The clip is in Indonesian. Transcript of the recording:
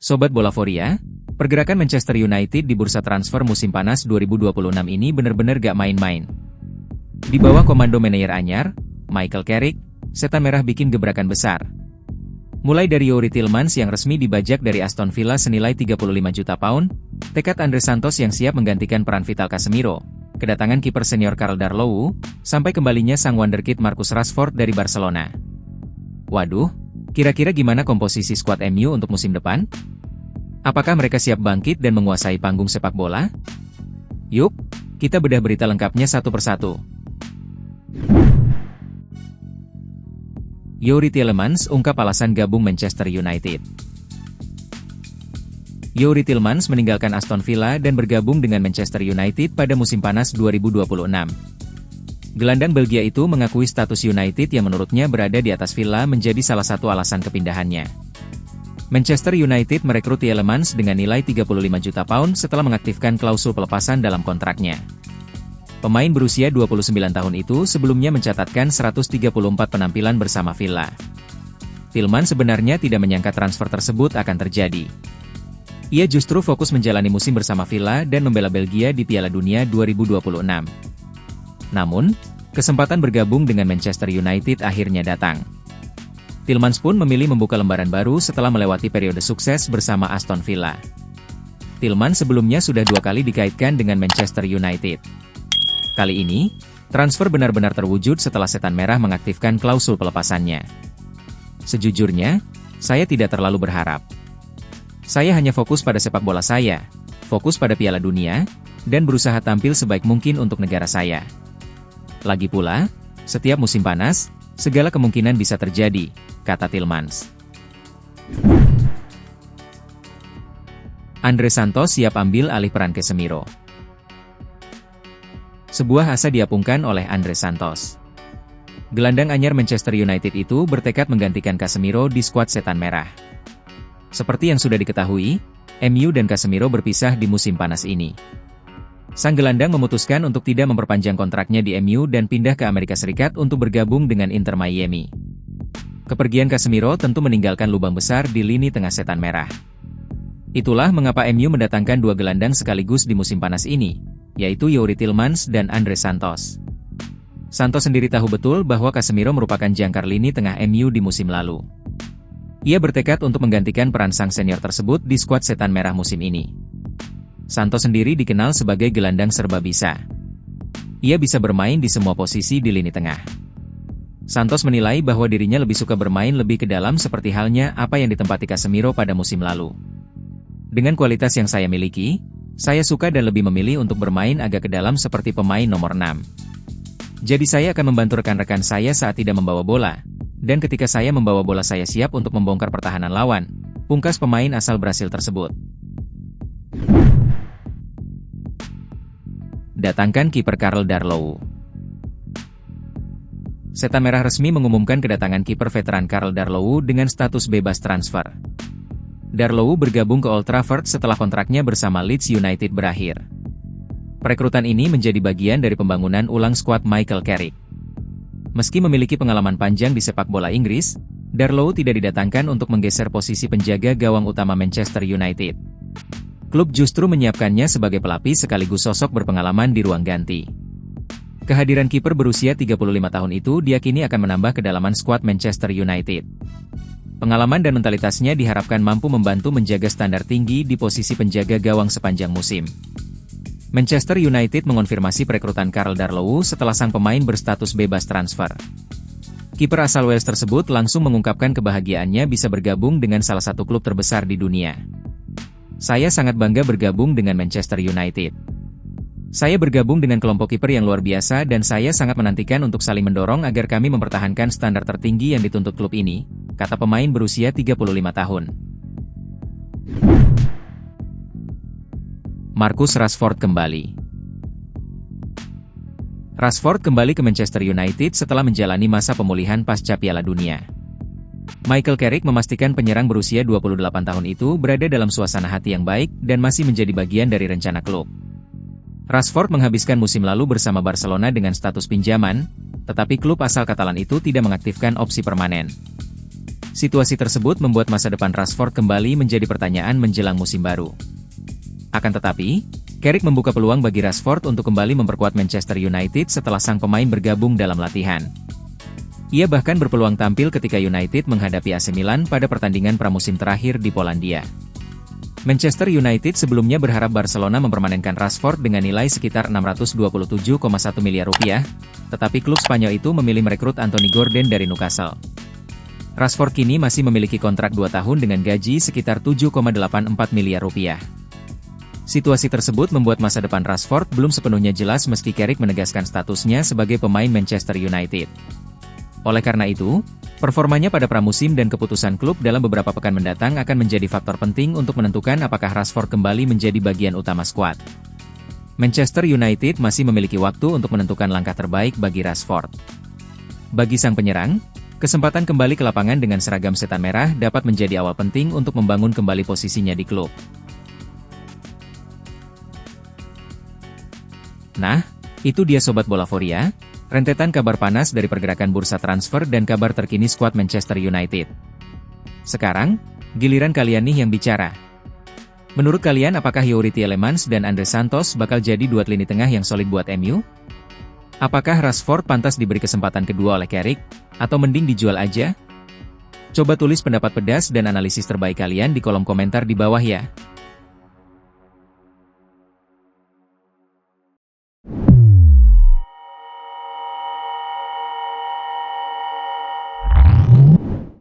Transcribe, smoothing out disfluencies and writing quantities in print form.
Sobat Bolaforia, pergerakan Manchester United di bursa transfer musim panas 2026 ini benar-benar gak main-main. Di bawah komando manajer anyar, Michael Carrick, setan merah bikin gebrakan besar. Mulai dari Youri Tielemans yang resmi dibajak dari Aston Villa senilai 35 juta pound, tekad Andre Santos yang siap menggantikan peran Vital Casemiro, kedatangan kiper senior Karl Darlow, sampai kembalinya sang wonderkid Marcus Rashford dari Barcelona. Waduh, kira-kira gimana komposisi skuad MU untuk musim depan? Apakah mereka siap bangkit dan menguasai panggung sepak bola? Yuk, kita bedah berita lengkapnya satu persatu. Youri Tielemans ungkap alasan gabung Manchester United. Youri Tielemans meninggalkan Aston Villa dan bergabung dengan Manchester United pada musim panas 2026. Gelandang Belgia itu mengakui status United yang menurutnya berada di atas Villa menjadi salah satu alasan kepindahannya. Manchester United merekrut Tielemans dengan nilai 35 juta pound setelah mengaktifkan klausul pelepasan dalam kontraknya. Pemain berusia 29 tahun itu sebelumnya mencatatkan 134 penampilan bersama Villa. Tielemans sebenarnya tidak menyangka transfer tersebut akan terjadi. Ia justru fokus menjalani musim bersama Villa dan membela Belgia di Piala Dunia 2026. Namun, kesempatan bergabung dengan Manchester United akhirnya datang. Tielemans pun memilih membuka lembaran baru setelah melewati periode sukses bersama Aston Villa. Tielemans sebelumnya sudah 2 kali dikaitkan dengan Manchester United. Kali ini, transfer benar-benar terwujud setelah setan merah mengaktifkan klausul pelepasannya. Sejujurnya, saya tidak terlalu berharap. Saya hanya fokus pada sepak bola saya, fokus pada Piala Dunia, dan berusaha tampil sebaik mungkin untuk negara saya. Lagi pula, setiap musim panas, segala kemungkinan bisa terjadi, kata Tielemans. Andre Santos siap ambil alih peran Casemiro. Sebuah asa diapungkan oleh Andre Santos. Gelandang anyar Manchester United itu bertekad menggantikan Casemiro di skuad setan merah. Seperti yang sudah diketahui, MU dan Casemiro berpisah di musim panas ini. Sang gelandang memutuskan untuk tidak memperpanjang kontraknya di MU dan pindah ke Amerika Serikat untuk bergabung dengan Inter Miami. Kepergian Casemiro tentu meninggalkan lubang besar di lini tengah setan merah. Itulah mengapa MU mendatangkan 2 gelandang sekaligus di musim panas ini, yaitu Youri Tielemans dan Andre Santos. Santos sendiri tahu betul bahwa Casemiro merupakan jangkar lini tengah MU di musim lalu. Ia bertekad untuk menggantikan peran sang senior tersebut di skuad setan merah musim ini. Santos sendiri dikenal sebagai gelandang serba bisa. Ia bisa bermain di semua posisi di lini tengah. Santos menilai bahwa dirinya lebih suka bermain lebih ke dalam seperti halnya apa yang ditempati Casemiro pada musim lalu. Dengan kualitas yang saya miliki, saya suka dan lebih memilih untuk bermain agak ke dalam seperti pemain nomor 6. Jadi saya akan membantu rekan-rekan saya saat tidak membawa bola, dan ketika saya membawa bola saya siap untuk membongkar pertahanan lawan, pungkas pemain asal Brasil tersebut. Datangkan kiper Karl Darlow. Setan merah resmi mengumumkan kedatangan kiper veteran Karl Darlow dengan status bebas transfer. Darlow bergabung ke Old Trafford setelah kontraknya bersama Leeds United berakhir. Perekrutan ini menjadi bagian dari pembangunan ulang skuad Michael Carrick. Meski memiliki pengalaman panjang di sepak bola Inggris, Darlow tidak didatangkan untuk menggeser posisi penjaga gawang utama Manchester United. Klub justru menyiapkannya sebagai pelapis sekaligus sosok berpengalaman di ruang ganti. Kehadiran kiper berusia 35 tahun itu diyakini akan menambah kedalaman skuad Manchester United. Pengalaman dan mentalitasnya diharapkan mampu membantu menjaga standar tinggi di posisi penjaga gawang sepanjang musim. Manchester United mengonfirmasi perekrutan Karl Darlow setelah sang pemain berstatus bebas transfer. Kiper asal Wales tersebut langsung mengungkapkan kebahagiaannya bisa bergabung dengan salah satu klub terbesar di dunia. Saya sangat bangga bergabung dengan Manchester United. Saya bergabung dengan kelompok kiper yang luar biasa dan saya sangat menantikan untuk saling mendorong agar kami mempertahankan standar tertinggi yang dituntut klub ini, kata pemain berusia 35 tahun. Marcus Rashford kembali. Rashford kembali ke Manchester United setelah menjalani masa pemulihan pasca Piala Dunia. Michael Carrick memastikan penyerang berusia 28 tahun itu berada dalam suasana hati yang baik dan masih menjadi bagian dari rencana klub. Rashford menghabiskan musim lalu bersama Barcelona dengan status pinjaman, tetapi klub asal Katalan itu tidak mengaktifkan opsi permanen. Situasi tersebut membuat masa depan Rashford kembali menjadi pertanyaan menjelang musim baru. Akan tetapi, Carrick membuka peluang bagi Rashford untuk kembali memperkuat Manchester United setelah sang pemain bergabung dalam latihan. Ia bahkan berpeluang tampil ketika United menghadapi AC Milan pada pertandingan pramusim terakhir di Polandia. Manchester United sebelumnya berharap Barcelona mempermanenkan Rashford dengan nilai sekitar 627,1 miliar rupiah, tetapi klub Spanyol itu memilih merekrut Anthony Gordon dari Newcastle. Rashford kini masih memiliki kontrak 2 tahun dengan gaji sekitar 7,84 miliar rupiah. Situasi tersebut membuat masa depan Rashford belum sepenuhnya jelas meski Carrick menegaskan statusnya sebagai pemain Manchester United. Oleh karena itu, performanya pada pramusim dan keputusan klub dalam beberapa pekan mendatang akan menjadi faktor penting untuk menentukan apakah Rashford kembali menjadi bagian utama skuad. Manchester United masih memiliki waktu untuk menentukan langkah terbaik bagi Rashford. Bagi sang penyerang, kesempatan kembali ke lapangan dengan seragam setan merah dapat menjadi awal penting untuk membangun kembali posisinya di klub. Nah, itu dia Sobat Bolaforia, rentetan kabar panas dari pergerakan bursa transfer dan kabar terkini skuad Manchester United. Sekarang, giliran kalian nih yang bicara. Menurut kalian apakah Youri Tielemans dan Andre Santos bakal jadi dua lini tengah yang solid buat MU? Apakah Rashford pantas diberi kesempatan kedua oleh Carrick, atau mending dijual aja? Coba tulis pendapat pedas dan analisis terbaik kalian di kolom komentar di bawah ya.